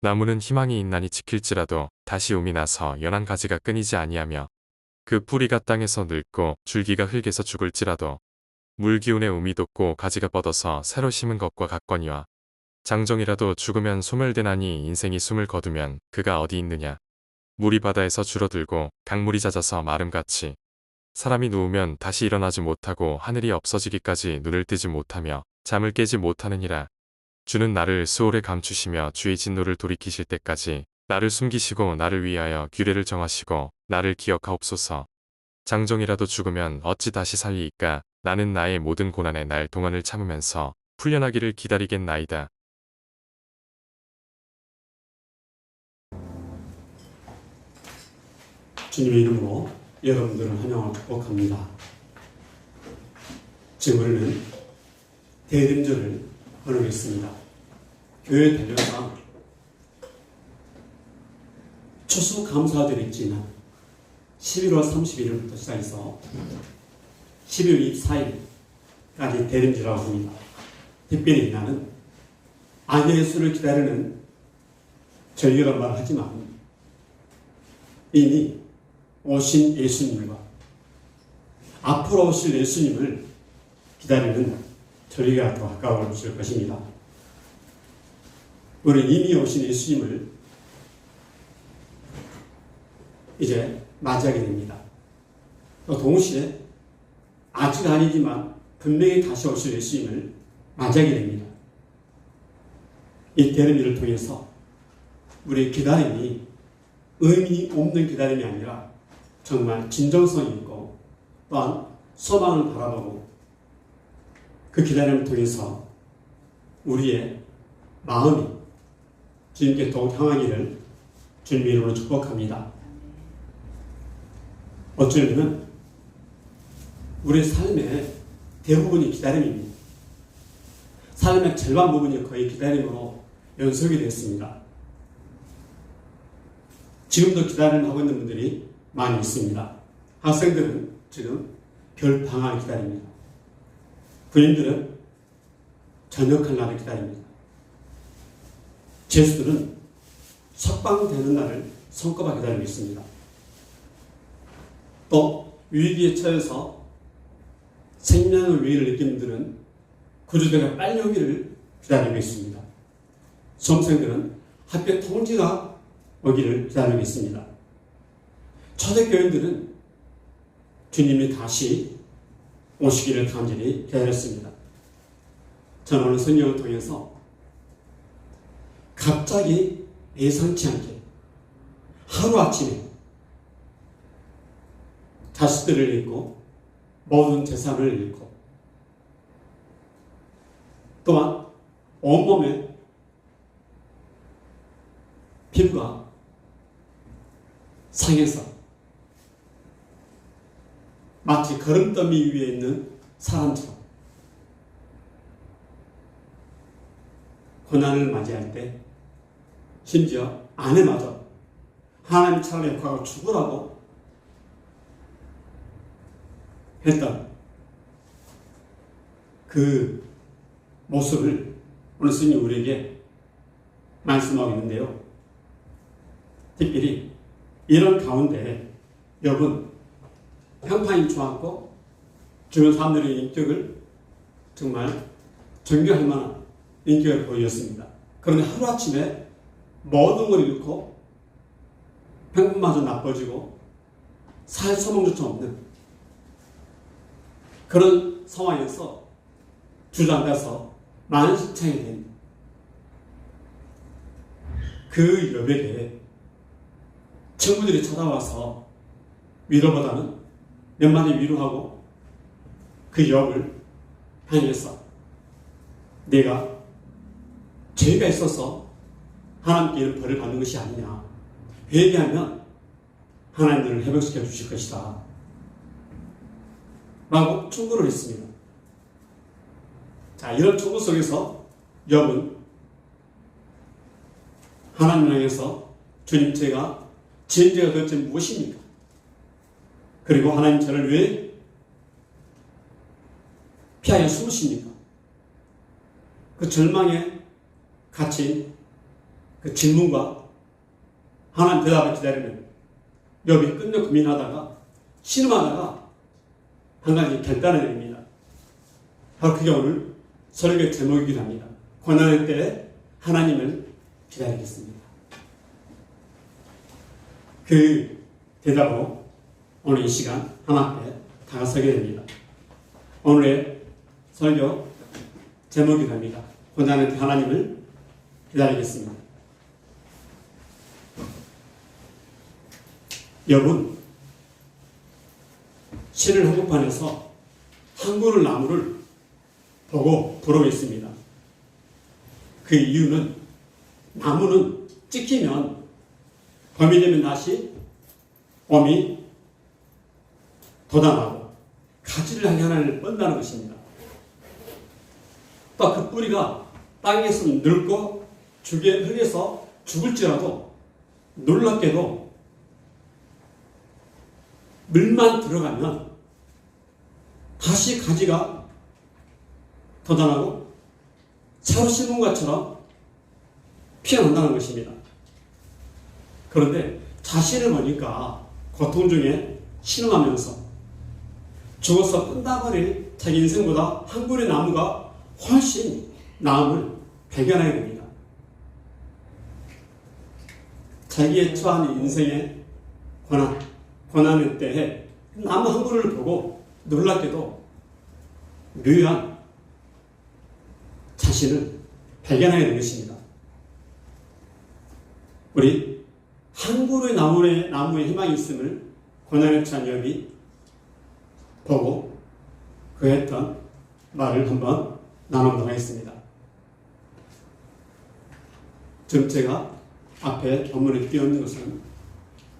나무는 희망이 있나니 지킬지라도 다시 움이 나서 연한 가지가 끊이지 아니하며 그 뿌리가 땅에서 늙고 줄기가 흙에서 죽을지라도 물기운에 움이 돋고 가지가 뻗어서 새로 심은 것과 같거니와 장정이라도 죽으면 소멸되나니 인생이 숨을 거두면 그가 어디 있느냐. 물이 바다에서 줄어들고 강물이 잦아서 마름같이 사람이 누우면 다시 일어나지 못하고 하늘이 없어지기까지 눈을 뜨지 못하며 잠을 깨지 못하느니라. 주는 나를 수월에 감추시며 주의 진노를 돌이키실 때까지 나를 숨기시고 나를 위하여 규례를 정하시고 나를 기억하옵소서. 장정이라도 죽으면 어찌 다시 살리이까. 나는 나의 모든 고난의 날 동안을 참으면서 풀려나기를 기다리겠나이다. 주님의 이름으로 여러분들을 환영하고 축복합니다. 지금 우리는 대림절을 보내겠습니다. 교회 대표상 추수감사절이 지난 11월 31일부터 시작해서 12월 24일까지 대림절이라고 합니다. 특별히 이날은 아기 예수를 기다리는 절기라고 말하지만 이미 오신 예수님과 앞으로 오실 예수님을 기다리는 절기가 더 가까워질 것입니다. 우리는 이미 오신 예수님을 이제 맞이하게 됩니다. 또 동시에 아직 아니지만 분명히 다시 오실 예수님을 맞이하게 됩니다. 이 대림일을 통해서 우리의 기다림이 의미 없는 기다림이 아니라 정말 진정성이 있고 또한 소망을 바라보고 그 기다림을 통해서 우리의 마음이 주님께 더욱 향하기를 주님의 이름으로 축복합니다. 어쩌면 우리 삶의 대부분이 기다림입니다. 삶의 절반 부분이 거의 기다림으로 연속이 됐습니다. 지금도 기다림을 하고 있는 분들이 많이 있습니다. 학생들은 지금 겨울 방학을 기다립니다. 부인들은 전역할 날을 기다립니다. 죄수들은 석방되는 날을 손꼽아 기다리고 있습니다. 또 위기에 처해서 생명의 위기를 느끼는 분들은 구조대가 빨리 오기를 기다리고 있습니다. 수험생들은 학교 통지가 오기를 기다리고 있습니다. 초대교인들은 주님이 다시 오시기를 간절히 기다렸습니다. 저는 오늘 성경을 통해서 갑자기 예상치 않게 하루아침에 자식들을 잃고 모든 재산을 잃고 또한 온몸에 피부가 상해서 마치 거름더미 위에 있는 사람처럼 고난을 맞이할 때 심지어 아내마저 하나님 차라리 과거 죽으라고 했던 그 모습을 오늘 스님 우리에게 말씀하고 있는데요. 특별히 이런 가운데 욥은 평판이 좋았고 주변 사람들의 인격을 정말 존경할 만한 인격을 보였습니다. 그런데 하루아침에 모든 걸 잃고 평판마저 나빠지고 살 소망조차 없는 그런 상황에서 주저앉아서 만신창이 된 그 욥에게 친구들이 찾아와서 위로보다는 몇 마디 위로하고 그 욥을 향해서 내가 죄가 있어서 하나님께 벌을 받는 것이 아니냐. 회개하면 하나님 너를 회복시켜 주실 것이다. 라고 충고를 했습니다. 자, 이런 충고 속에서 욥은 하나님을 향해서 주님 제가 지은 죄가 도대체 무엇입니까? 그리고 하나님 저를 왜 피하여 숨으십니까? 그 절망에 갇힌 그 질문과 하나님 대답을 기다리는 욥이 끝내 고민하다가 신음하다가 한 가지 결단을 내립니다. 바로 그게 오늘 설교 제목이기도 합니다. 고난의 때에 하나님을 기다리겠습니다. 그 대답으로 오늘 이 시간 하나님 앞에 다가서게 됩니다. 오늘의 설교 제목이 됩니다. 고난의 때 하나님을 기다리겠습니다. 욥은 신을 한복판에서 한 그루 나무를 보고 부러워했습니다. 그 이유는 나무는 찍히면 봄이 되면 다시 봄이 돋아나고 가지를 향해 하나님을 뻗는다는 것입니다. 또 그 뿌리가 땅에서 늙고 죽에 흙에서 죽을지라도 놀랍게도 물만 들어가면 다시 가지가 돋아나고 새로 심은 것처럼 피어난다는 것입니다. 그런데 자신을 보니까 고통 중에 신음하면서 죽어서 끝나버릴 자기 인생보다 한 그루의 나무가 훨씬 나음을 발견하게 됩니다. 자기의 처한 인생의 고난의 때에 나무 한 그루를 보고 놀랍게도 묘한 자신을 발견하게 된 것입니다. 우리 한 그루의 나무에 희망이 있음을 고난에 처한 욥이 보고 그 했던 말을 한번 나눠보도록 하겠습니다. 지금 제가 앞에 본문에 띄어있는 것은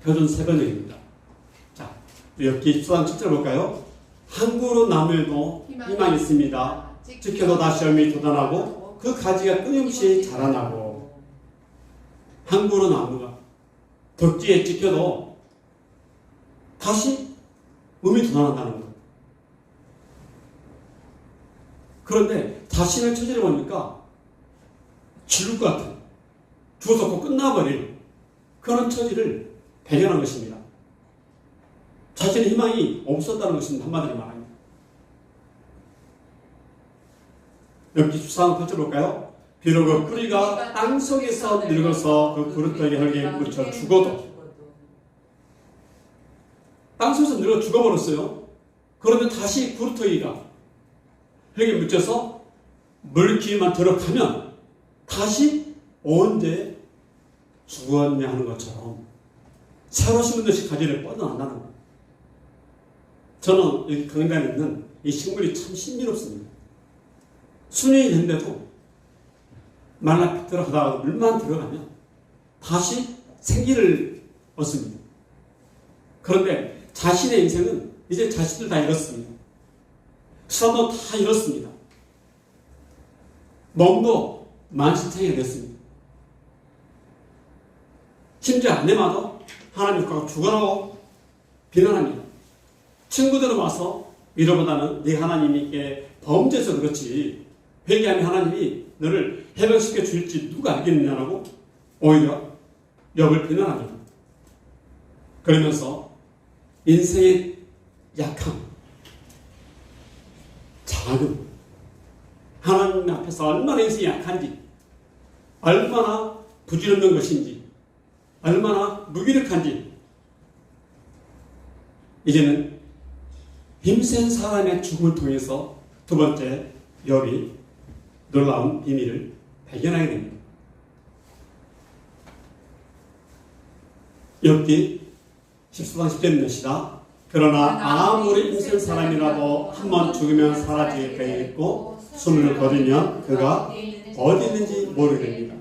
표준 3번역입니다. 자, 욥기 14장 7절 볼까요? 한 그루 나무에도 희망이 있습니다. 지켜도 다시 열매 돋아나고 그 가지가 끊임없이 자라나고. 한 그루 나무가 덕지에 찍혀도 다시 음이 돋아난다는 것. 그런데 자신의 처지를 보니까 죽을 것 같은, 죽어서 끝나버릴 그런 처지를 발견한 것입니다. 자신의 희망이 없었다는 것입니다. 한마디로 말합니다. 여기 14장 8절 볼까요? 비록 그 뿌리가 땅 속에서 늙어서 그 그루터기 흙에 묻혀 죽어도, 땅 속에서 늙어 죽어버렸어요. 그런데 다시 그루터기가 흙에 묻혀서 물기만 들어가면 다시 언제 죽었냐 하는 것처럼 새로 심은 듯이 가지를 뻗어난다는 거예요. 저는 여기 강단에 있는 이 식물이 참 신비롭습니다. 수년이 됐는데도 말라 들어가다가 물만 들어가면 다시 생기를 얻습니다. 그런데 자신의 인생은 이제 자신들 다 잃었습니다. 수단도 다 잃었습니다. 몸도 만신창이가 됐습니다. 심지어 아내마도 하나님과 죽어라고 비난합니다. 친구들은 와서 이러보다는 네 하나님께 범죄해서 그렇지 회개하면 하나님이 너를 해방시켜 줄지 누가 알겠느냐라고 오히려 욥을 비난합니다. 그러면서 인생의 약함, 자금, 하나님 앞에서 얼마나 인생이 약한지, 얼마나 부질없는 것인지, 얼마나 무기력한지, 이제는 힘센 사람의 죽음을 통해서 두 번째 욥이 놀라운 비밀을 발견하게 됩니다. 욥기 14장 10절입니다. 그러나 아무리 힘센 사람이라도 한 번 죽으면 사라지게 되어 있고 숨을 거두면 그가 어디 있는지 모르게 됩니다.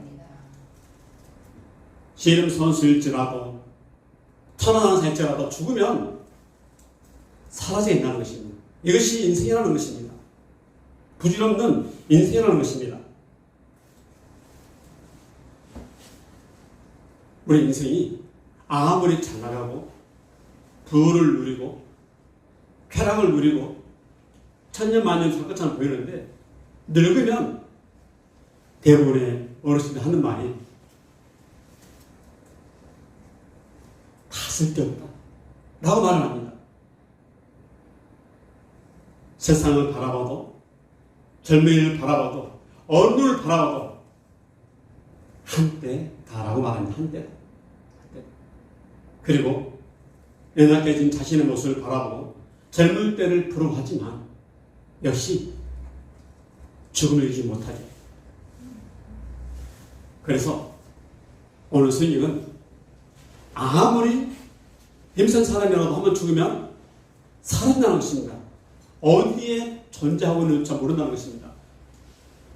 씨름 선수일지라도 천하는 사일지라도 죽으면 사라져 있다는 것입니다. 이것이 인생이라는 것입니다. 부질없는 인생이라는 것입니다. 우리 인생이 아무리 잘 나가고 부를 누리고 쾌락을 누리고 천년만년 살 것처럼 보이는데 늙으면 대부분의 어르신들 하는 말이 쓸데없다 라고 말을 합니다. 세상을 바라봐도, 젊은이를 바라봐도, 어느 를 바라봐도 한때다라고 말합니다. 한때. 그리고 연약해진 자신의 모습을 바라보고 젊을 때를 부러워하지만 역시 죽음을 이기지 못하죠. 그래서 오늘 스님은 아무리 힘센 사람이라도 한번 죽으면 살아난다는 것입니다. 어디에 존재하고 있는지 모른다는 것입니다.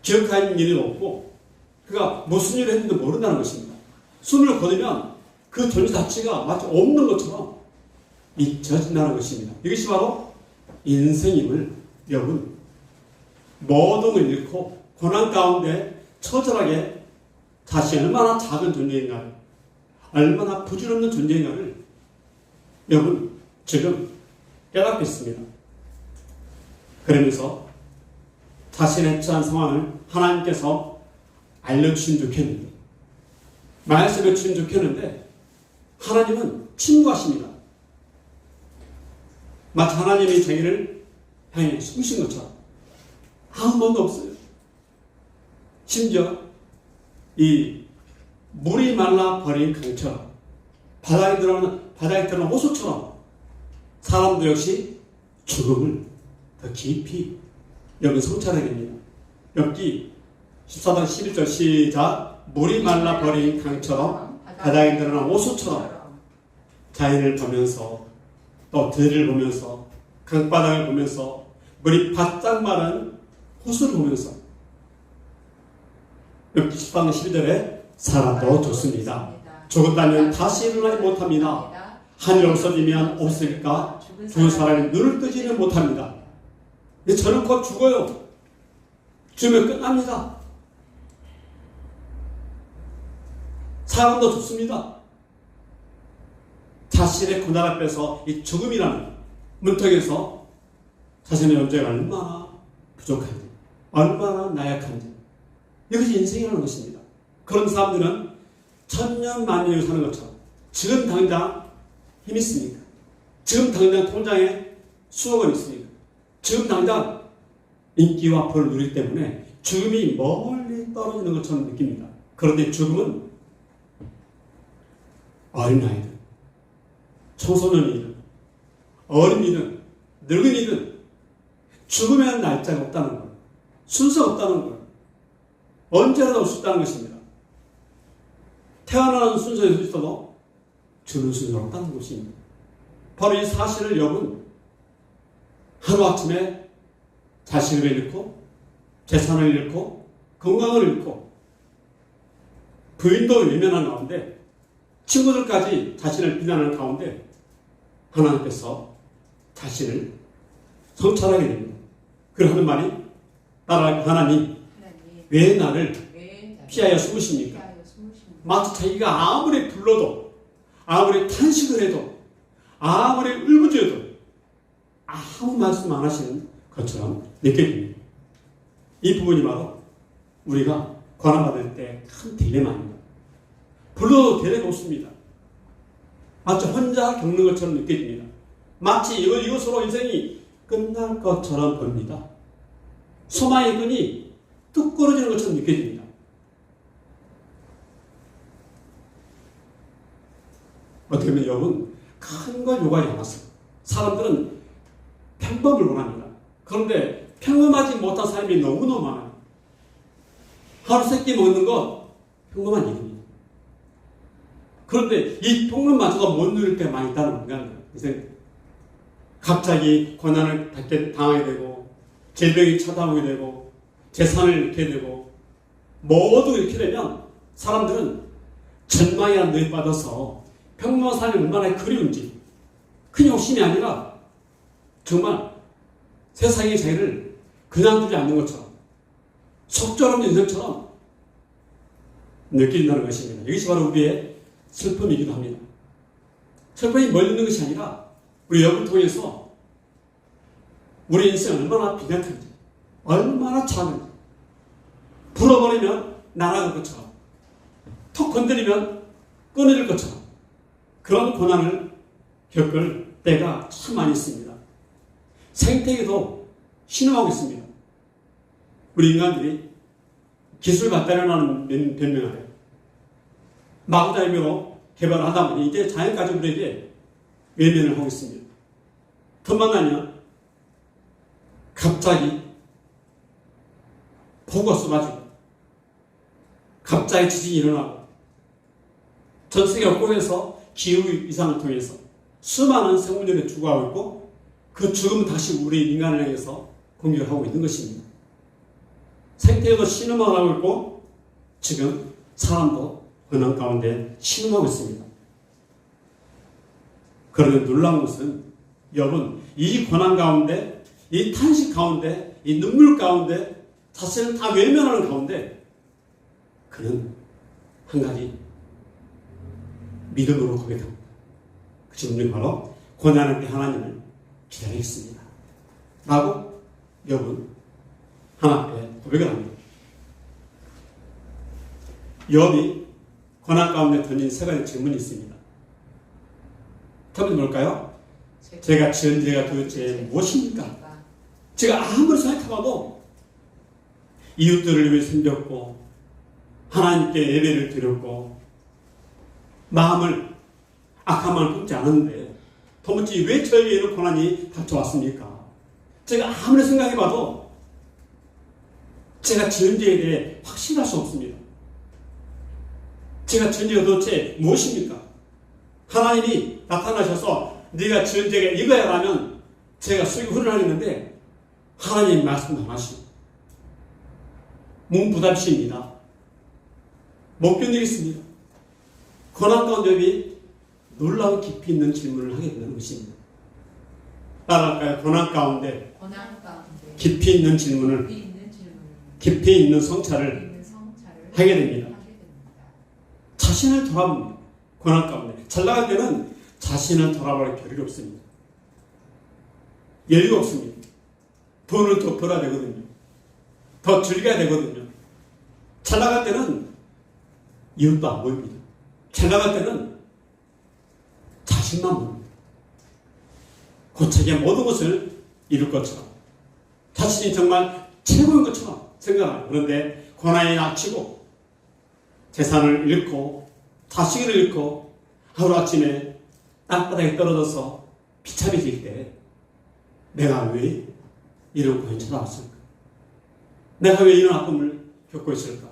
기억하는 일이 없고 그가 무슨 일을 했는지 모른다는 것입니다. 숨을 거두면 그 존재 자체가 마치 없는 것처럼 잊혀진다는 것입니다. 이것이 바로 인생임을 여러분 모든 걸 잃고 고난 가운데 처절하게 자신이 얼마나 작은 존재인가를, 얼마나 부질없는 존재인가를 여러분 지금 깨닫고 있습니다. 그러면서 자신의 처한 상황을 하나님께서 알려주시면 좋겠는데, 말씀해 주시면 좋겠는데 하나님은 침묵하십니다. 마치 하나님이 자기를 향해 숨으신 것처럼 아무 말도 없어요. 심지어 이 물이 말라 버린 강처럼 바닥에 들어오는 호수처럼 사람도 역시 죽음을 더 깊이 여기 성찰해야 됩니다. 엽기 14장 11절 시작. 물이 말라 버린 강처럼 바닥에 드러난 호수처럼 자연을 보면서 또 들을 보면서 강바닥을 보면서 물이 바짝 마른 호수를 보면서 엽기 14장 12절에 살아도 좋습니다. 죽었다면 다시 일어나지 못합니다. 하늘 없어지면 없을까? 죽은 사람이 눈을 뜨지는 못합니다. 저는 곧 죽어요. 죽으면 끝납니다. 사람도 죽습니다. 자신의 고난 앞에서 이 죽음이라는 문턱에서 자신의 존재가 얼마나 부족한지, 얼마나 나약한지, 이것이 인생이라는 것입니다. 그런 사람들은 천년만년을 사는 것처럼 지금 당장 힘이 있습니까? 지금 당장 통장에 수억 원 있습니까? 지금 당장 인기와 벌을 누리기 때문에 죽음이 멀리 떨어지는 것처럼 느낍니다. 그런데 죽음은 어린아이들, 청소년이든 어린이든 늙은이든 죽음에는 날짜가 없다는 것, 순서가 없다는 것, 언제라도 올 수 있다는 것입니다. 태어나는 순서일 수 있어도 죽는 순서가 없다는 것입니다. 바로 이 사실을 여러분 하루아침에 자식을 잃고 재산을 잃고 건강을 잃고 부인도 외면하는 가운데 친구들까지 자신을 비난하는 가운데 하나님께서 자신을 성찰하게 됩니다. 그리고 하는 말이 하나님 왜 나를 피하여 숨으십니까? 마치 자기가 아무리 불러도 아무리 탄식을 해도 아무리 울부짖어도 아무 말씀 안 하시는 것처럼 느껴집니다. 이 부분이 바로 우리가 고난받을 때 큰 딜레마입니다. 불러도 대례가 없습니다. 마치 혼자 겪는 것처럼 느껴집니다. 마치 이것으로 인생이 끝날 것처럼 보입니다. 소망의 끈이 뚝 끊어지는 것처럼 느껴집니다. 어떻게 보면 여러분 큰 걸 요구하지 않았어요. 사람들은 평범을 원합니다. 그런데 평범하지 못한 사람이 너무너무 많아요. 하루 세 끼 먹는 건 평범한 일입니다. 그런데 이 평범마저도 못 누릴 때가 많이 있다는 건가요? 갑자기 고난을 당하게 되고 질병이 찾아오게 되고 재산을 잃게 되고 모두 이렇게 되면 사람들은 전망이라는 뇌에 빠져서 평범한 삶이 얼마나 그리운지 큰 욕심이 아니라 정말 세상의 자기를 그냥 두지 않는 것처럼 속절없는 인생처럼 느낀다는 것입니다. 이것이 바로 우리의 슬픔이기도 합니다. 슬픔이 멀리 있는 것이 아니라 우리 여러분을 통해서 우리 인생이 얼마나 빈약한지 얼마나 작은지 불어버리면 날아갈 것처럼 턱 건드리면 끊어질 것처럼 그런 고난을 겪을 때가 참 많이 있습니다. 생태계도 신음하고 있습니다. 우리 인간들이 기술 발달하는 변명 아래 마구잡이로 개발을 하다 보니 이제 자연까지 우리에게 외면을 하고 있습니다. 틈만 나면 갑자기 폭우가 쏟아지고 갑자기 지진이 일어나고 전 세계 곳곳에서 기후 이상을 통해서 수많은 생물들이 죽어가고 있고 그 죽음은 다시 우리 인간을 향해서 공격을 하고 있는 것입니다. 생태계도 신음을 하고 있고 지금 사람도 고난 가운데 신음하고 있습니다. 그런데 놀라운 것은 여러분 이 고난 가운데 이 탄식 가운데 이 눈물 가운데 자신을 다 외면하는 가운데 그는 한 가지 믿음으로 고백합니다. 그 질문이 바로 고난할 때 하나님을 기다리겠습니다. 라고 욥은 하나님께 고백을 합니다. 욥이 고난 가운데 던진 세 가지 질문이 있습니다. 첫 번째 뭘까요? 제가 지은 죄가 도대체 무엇입니까? 제가 아무리 생각해봐도 이웃들을 위해 섬겼고 하나님께 예배를 드렸고 마음을 악한 마음을 품지 않았는데 도무지 왜 저에게는 고난이 닥쳐왔습니까? 제가 아무리 생각해봐도 제가 지은 죄에 대해 확신할 수 없습니다. 제가 지은 죄가 도대체 무엇입니까? 하나님이 나타나셔서 네가 지은 죄가 이거야 라면 제가 속이 후련하겠는데 하나님 말씀 안 하시고 문부답시입니다. 못 견디겠습니다. 고난 가운데 욥이 놀라운 깊이 있는 질문을 하게 되는 것입니다. 따라할까요? 고난 가운데 깊이 있는 질문을 깊이 있는 성찰을 하게 됩니다. 자신을 돌아봅니다. 고난 가운데 잘 나갈 때는 자신을 돌아볼 겨를이 없습니다. 여유가 없습니다. 돈을 더 벌어야 되거든요. 더 즐겨야 되거든요. 잘 나갈 때는 이웃도 안 보입니다. 잘 나갈 때는 자신만 보입니다. 고차게 모든 것을 이룰 것처럼 자신이 정말 최고인 것처럼 생각합니다. 그런데 고난이 닥치고 재산을 잃고 자식을 잃고 하루아침에 땅바닥에 떨어져서 비참해질 때 내가 왜 이런 고난이 찾아왔을까? 내가 왜 이런 아픔을 겪고 있을까?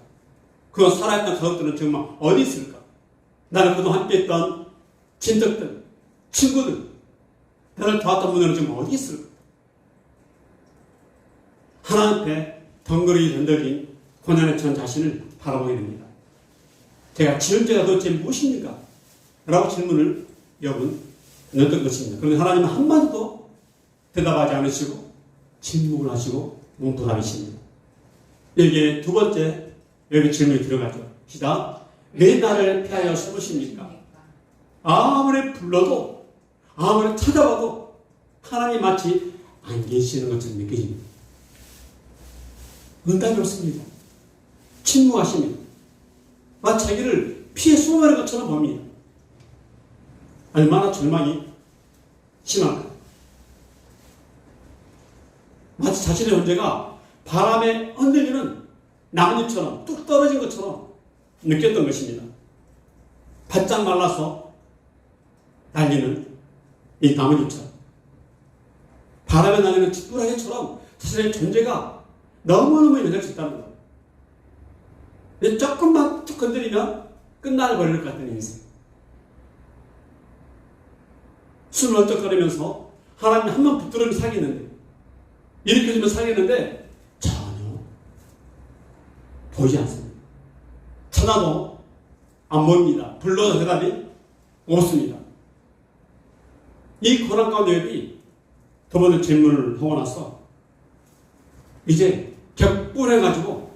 그건 살아있던 가족들은 정말 어디 있을까? 나는 그동안 함께했던 친척들, 친구들, 나를 도왔던 분들은 지금 어디 있을까? 하나님 앞에 덩그러니 던들린 고난에 처한 자신을 바라보게 됩니다. 제가 지은 죄가 도대체 무엇입니까? 라고 질문을 욥은 던졌던 것입니다. 그런데 하나님은 한마디도 대답하지 않으시고 침묵을 하시고 문부답이십니다. 여기에 두 번째 욥의 질문이 들어가죠. 시작. 왜 나를 피하여 숨으십니까? 아무리 불러도 아무리 찾아봐도 하나님이 마치 안 계시는 것처럼 느껴집니다. 응답이 없습니다. 침묵하십니다. 마치 자기를 피해 숨어가는 것처럼 봅니다. 얼마나 절망이 심한가. 마치 자신의 존재가 바람에 흔들리는 나뭇잎처럼 뚝 떨어진 것처럼 느꼈던 것입니다. 바짝 말라서 날리는 이 나뭇잎처럼 바람에 날리는 쥐뿌라기처럼 자신의 존재가 너무너무 연약했다는 거예요. 조금만 툭 건드리면 끝나버릴 것 같은 인생. 숨을 헐떡거리면서 하나님 한 번 붙들으면 살겠는데 일으켜주면 살겠는데 전혀 보이지 않습니다. 찾아도 안 보입니다. 불러도 대답이 없습니다. 이 고난 가운데 욥이 두 번째 질문을 하고 나서 이제 격분해가지고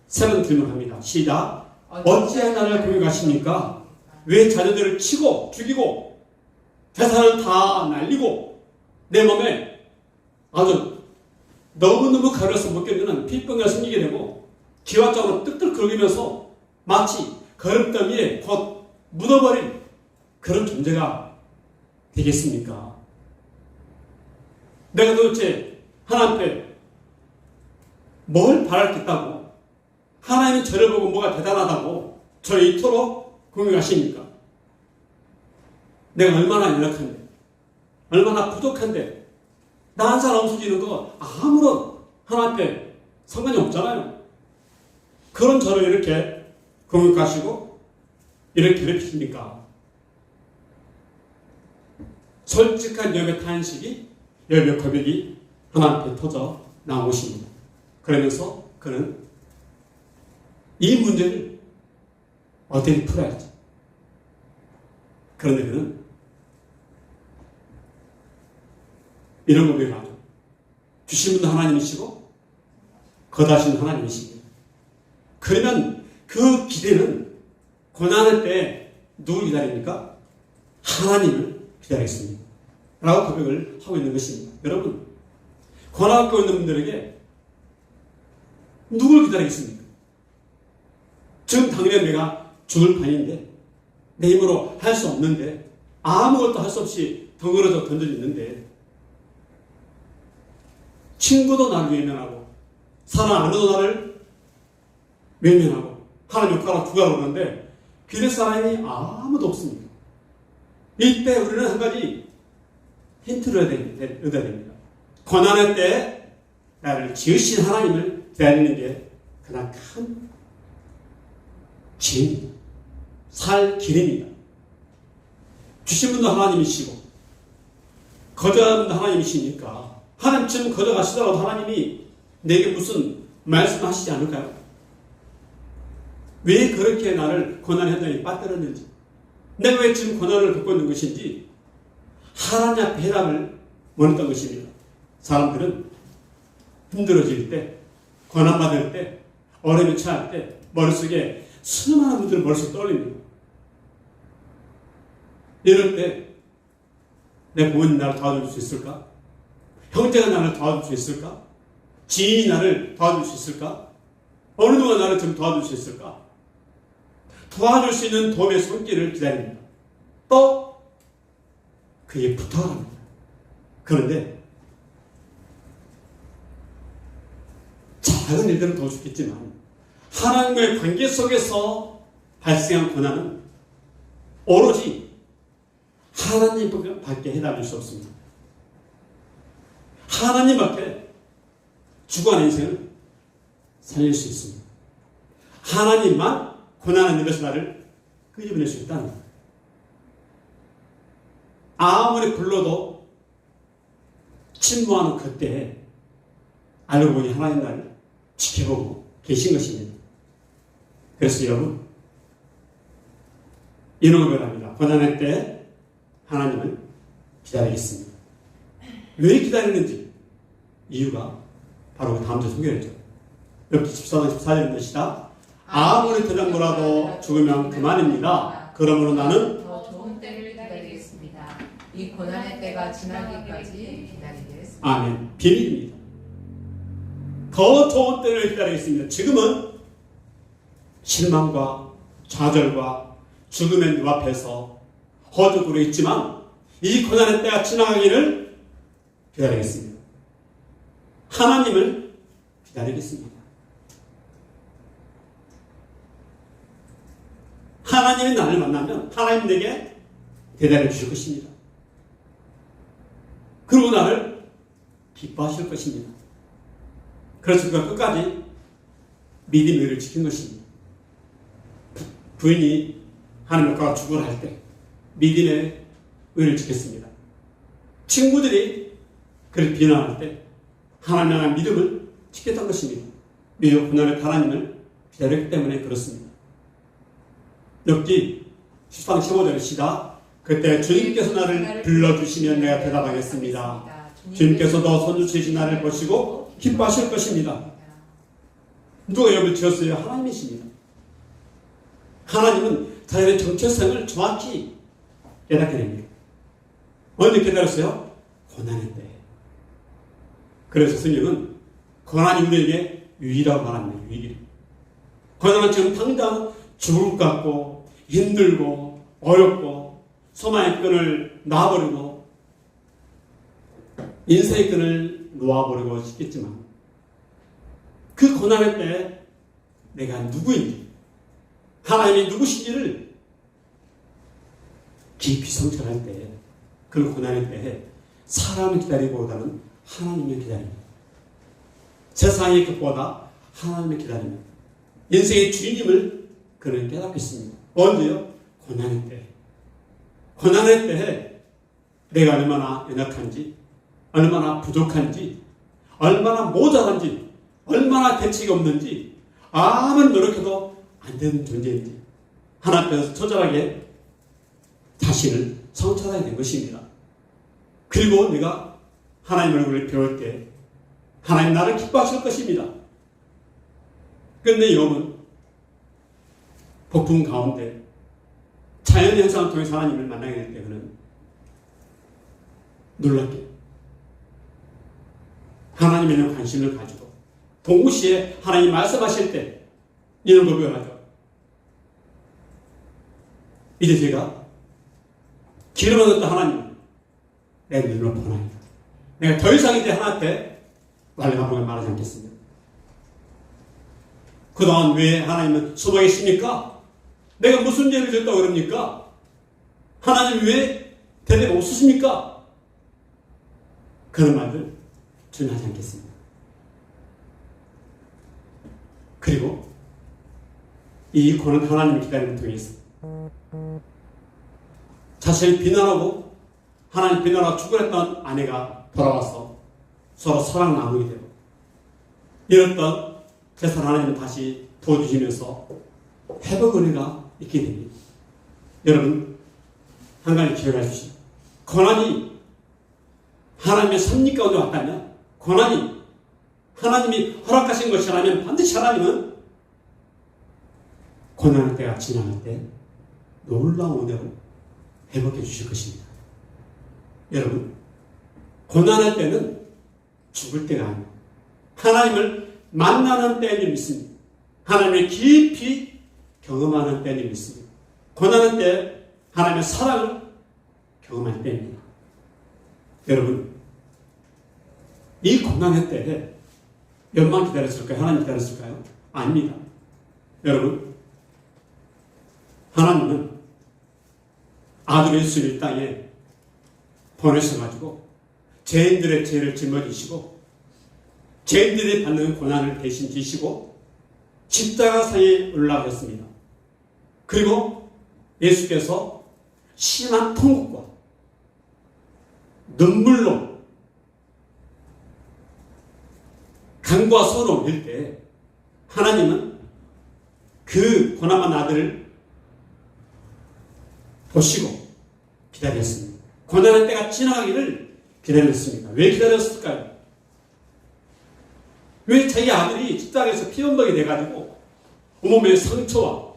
세 번째 질문합니다. 시작. 어찌하여 나를 공격하십니까? 왜 자녀들을 치고 죽이고 재산을 다 날리고 내 몸에 아주 너무너무 가려서 못 견디는 피병이 생기게 되고 기와장으로 뜩뜩 긁으면서 마치 거름더미에 곧 묻어버린 그런 존재가 되겠습니까? 내가 도대체 하나님께 뭘 바랄 게 있다고? 하나님이 저를 보고 뭐가 대단하다고 저를 이토록 공격하십니까? 내가 얼마나 연약한데, 얼마나 부족한데, 나 한 사람 없어지는 거 아무런 하나님께 상관이 없잖아요. 그런 저를 이렇게 공격하시고 이렇게 괴롭히십니까? 솔직한 여배 탄식이, 여배 고백이 하나님께 터져 나오십니다. 그러면서 그는 이 문제를 어떻게 풀어야지. 그런데 그는 이런 고백을 하죠. 주신 분도 하나님이시고 거다신 하나님이십니다. 그러면 그 기대는 고난할 때 누구 기다립니까? 하나님을 기다리겠습니다. 라고 고백을 하고 있는 것입니다. 여러분, 고난받고 있는 분들에게 누굴 기다리겠습니까? 지금 당연히 내가 죽을 판인데, 내 힘으로 할 수 없는데, 아무것도 할 수 없이 덩그러져 던져져 있는데, 친구도 나를 외면하고, 사람 아무도 나를 외면하고, 하나님 숟가락 두 가락 오는데, 기댈 사람이 아무도 없습니다. 이때 우리는 한 가지 힌트를 얻어야 됩니다. 고난할 때 나를 지으신 하나님을 기다리는 게 그냥 큰 길입니다. 살 길입니다. 주신 분도 하나님이시고 거저하는 분도 하나님이시니까 하나님 지금 거저가시더라도 하나님이 내게 무슨 말씀하시지 않을까요? 왜 그렇게 나를 고난의 현장에 빠뜨렸는지, 내가 왜 지금 고난을 겪고 있는 것인지 하나님 앞에 해답을 원했던 것입니다. 사람들은 힘들어질 때, 고난받을 때, 어려움에 처할 때 머릿속에 수많은 분들을 머릿속에 떠올립니다. 이럴 때 내 부모님 나를 도와줄 수 있을까? 형제가 나를 도와줄 수 있을까? 지인이 나를 도와줄 수 있을까? 어느 누가 나를 좀 도와줄 수 있을까? 도와줄 수 있는 도움의 손길을 기다립니다. 또 그에 부탁을 합니다. 그런데 작은 일들은 더 좋겠지만 하나님과의 관계 속에서 발생한 고난은 오로지 하나님밖에 해답일 수 없습니다. 하나님밖에 주관의 인생을 살릴 수 있습니다. 하나님만 고난하는 일에서 나를 끄집어낼 수 있다는 거예요. 아무리 불러도 침묵하는 그때에 알고 보니 하나님 나를 지켜보고 계신 것입니다. 그래서 여러분, 이런 고백을 합니다. 고난할 때 하나님을 기다리겠습니다. 왜 기다리는지 이유가 바로 다음 주 소개했죠. 욥기 14장 14절인 것이다. 아무리 대장부라도 죽으면 그만입니다. 그러므로 나는 더 좋은 때를 기다리겠습니다. 이 고난의 때가 지나기까지 기다리겠습니다. 아멘. 비밀입니다. 더 좋은 때를 기다리겠습니다. 지금은 실망과 좌절과 죽음의 눈앞에서 허죽으로 있지만 이 고난의 때가 지나가기를 기다리겠습니다. 하나님을 기다리겠습니다. 하나님이 나를 만나면 하나님 내게 대답해 주실 것입니다. 그리고 나를 기뻐하실 것입니다. 그래서 그가 끝까지 믿음의 의를 지킨 것입니다. 부인이 하나님의 과 죽으라 할 때 믿음의 의를 지켰습니다. 친구들이 그를 비난할 때 하나님 향한 믿음을 지켰던 것입니다. 미국 고난의 하나님을 기다렸기 때문에 그렇습니다. 욥기 10장 15절의 시다. 그때 주님께서 나를 불러주시면 내가 대답하겠습니다. 주님께서도 손주시신 나를 보시고 기뻐하실 것입니다. 누가 욥을 지었어요? 하나님이십니다. 하나님은 자연의 정체성을 정확히 깨닫게 됩니다. 언제 깨달았어요? 고난의 때. 그래서 스님은 고난이 우리에게 유의라고 말합니다. 유의. 고난은 지금 당장 죽을 것 같고 힘들고 어렵고 소망의 끈을 놔버리고 인생의 끈을 놓아버리고 싶겠지만 그 고난의 때에 내가 누구인지 하나님이 누구신지를 깊이 성찰할 때에 그 고난의 때에 사람을 기다리기보다는 하나님을 기다립니다. 세상의 것보다 하나님을 기다립니다. 인생의 주인님을 그는 깨닫겠습니다. 언제요? 고난의 때. 고난의 때에 내가 얼마나 연약한지, 얼마나 부족한지, 얼마나 모자란지, 얼마나 대책이 없는지, 아무리 노력해도 안 되는 존재인지 하나님 앞에서 처절하게 자신을 성찰하게 된 것입니다. 그리고 내가 하나님 얼굴을 배울 때 하나님 나를 기뻐하실 것입니다. 그런데 욥은 폭풍 가운데 자연 현상을 통해 하나님을 만나게 될 때 그는 놀랍게 하나님에 대한 관심을 가지고 동시에 하나님 말씀하실 때 이런 고백을 하죠. 이제 제가 기름 얻었던 하나님 내 눈으로 보나이다. 내가 더 이상 이제 하나님께 말려가보면 말하지 않겠습니다. 그동안 왜 하나님은 숨어 계십니까? 내가 무슨 죄를 졌다고 그럽니까? 하나님 왜 대답 없으십니까? 그런 말들 저는 하지 않겠습니다. 그리고 이 고난 하나님을 기다림을 통해서 자신을 비난하고 하나님 비난하고 죽으랬던 아내가 돌아와서 서로 사랑 나누게 되고 이랬던 제사를 하나님은 다시 부어주시면서 회복 은혜가 있게 됩니다. 여러분 한 가지 기억해 주십시오. 고난이 하나님의 섭리 가운데 왔다면 고난이 하나님이 허락하신 것이라면 반드시 하나님은 고난의 때가 지나갈 때 놀라운 은혜로 회복해 주실 것입니다. 여러분 고난의 때는 죽을 때가 아닙니다. 하나님을 만나는 때인 줄 믿습니다. 하나님을 깊이 경험하는 때인 줄 믿습니다. 고난의 때 하나님의 사랑을 경험할 때입니다. 여러분 이 고난의 때에 몇만 기다렸을까요? 하나님 기다렸을까요? 아닙니다. 여러분 하나님은 아들 예수를 이 땅에 보내셔가지고 죄인들의 죄를 짊어지시고 죄인들이 받는 고난을 대신 지시고 십자가상에 올라가셨습니다. 그리고 예수께서 심한 통곡과 눈물로 간과 소로 올 때 하나님은 그 고난한 아들을 보시고 기다렸습니다. 고난의 때가 지나가기를 기다렸습니다. 왜 기다렸을까요? 왜 자기 아들이 십자가에서 피언덕이 돼가지고 온몸에 상처와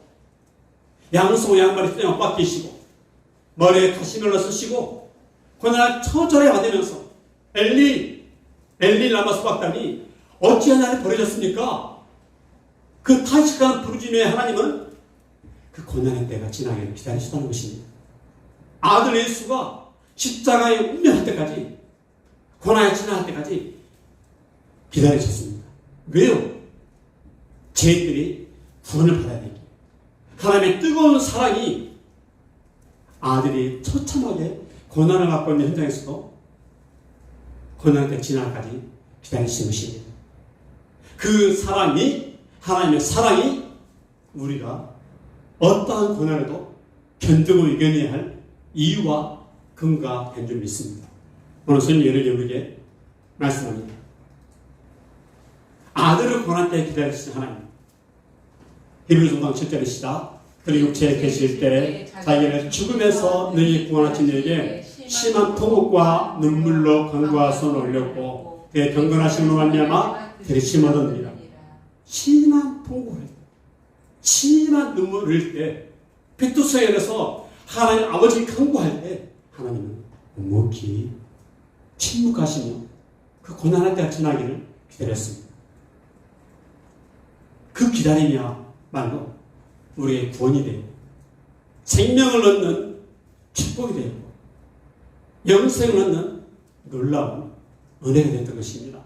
양손 양발이 휘장 빡기시고 머리에 가시멜로 쓰시고 고난을 처절하게 받으면서 엘리 라마 수박단이 어찌하여 나를 버리셨습니까? 그 탄식한 부르짖음에 하나님은 그 고난의 때가 지나기를 기다리시다는 것입니다. 아들 예수가 십자가에 운명할 때까지 고난이 지나갈 때까지 기다리셨습니다. 왜요? 죄인들이 구원을 받아야 되기. 하나님의 뜨거운 사랑이 아들이 처참하게 고난을 받고 있는 현장에서도 고난의 때 지나기까지 기다리신 것입니다. 그 사랑이 하나님의 사랑이 우리가 어떠한 고난에도 견디고 이겨내야 할 이유와 근거가 된 줄 믿습니다. 오늘 선생님 여러분에게 말씀합니다. 아들을 고난 때 기다리시는 하나님. 히브리서 5장 7절에 시작. 그리고 육체에 계실 때 자기를 죽음에서 너희 구원하신 이에게 심한 통곡과 눈물로 간구와 손을 올렸고 그의 경건하심으로 말미암아 들이심 얻었느니라. 심한 통곡을 심한 눈물을 흘릴 때 백두성에서 하나님 아버지 간구할 때 하나님은 묵묵히 침묵하시며 그 고난할 때가 지나기를 기다렸습니다. 그 기다림이야말로 우리의 구원이 되고 생명을 얻는 축복이 되었고 영생을 얻는 놀라운 은혜가 됐던 것입니다.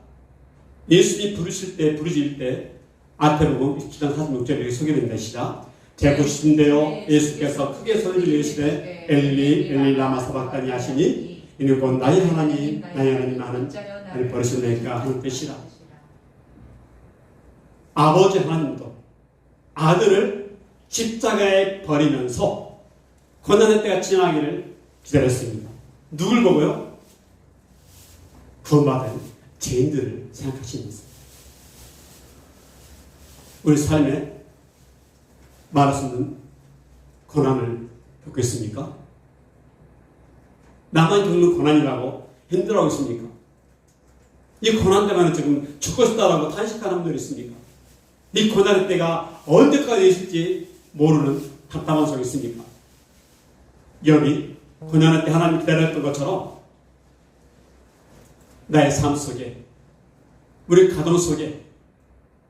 예수님이 부르실 때 앞에 보면 27장 46절에 소개된 것이라 제부신데요 예수께서 크게 소리를 내시되 엘리 엘리 라마 사박다니 하시니 이는 곧 나의 하나님 나의 하나님 나를 버리셨나이까 하는 뜻이라. 아버지 하나님도 아들을 십자가에 버리면서 고난의 때가 지나기를 기다렸습니다. 누굴 보고요? 구원받은 죄인들을 생각하시면서 우리 삶에 말할 수 없는 고난을 겪고 있습니까? 나만 겪는 고난이라고 힘들어하고 있습니까? 이 고난 때문에 지금 죽고 싶다라고 탄식하는 분들이 있습니까? 이 고난의 때가 언제까지 있을지 모르는 답답한 속에 있습니까? 욥이 고난의 때 하나님 기다렸던 것처럼 나의 삶 속에, 우리 가정 속에,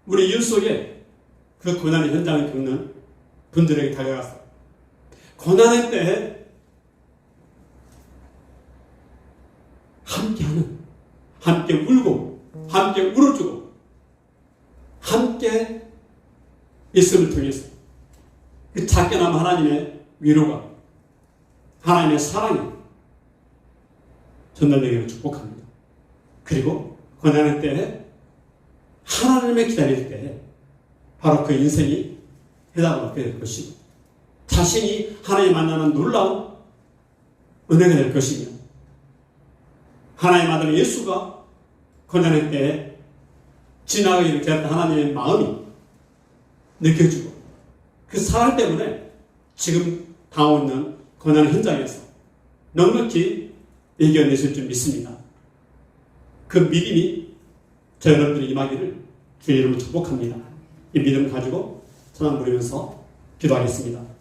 우리 이웃 속에 그 고난의 현장을 겪는 분들에게 다가가서 고난의 때에 함께하는, 함께 울고, 함께 울어주고, 함께 있음을 통해서 그 작게나마 하나님의 위로가, 하나님의 사랑이 전달되기를 축복합니다. 그리고 고난의 때에 하나님을 기다릴 때에 바로 그 인생이 해답을 얻게 될 것이고 자신이 하나님 만나는 놀라운 은혜가 될 것이며 하나님 아들 예수가 고난의 때에 지나가기를 기다렸던 하나님의 마음이 느껴지고 그 사랑 때문에 지금 당하고 있는 고난 현장에서 넉넉히 이겨내실 줄 믿습니다. 그 믿음이 저 여러분들이 임하기를 주의 이름으로 축복합니다. 이 믿음 가지고 찬양 부르면서 기도하겠습니다.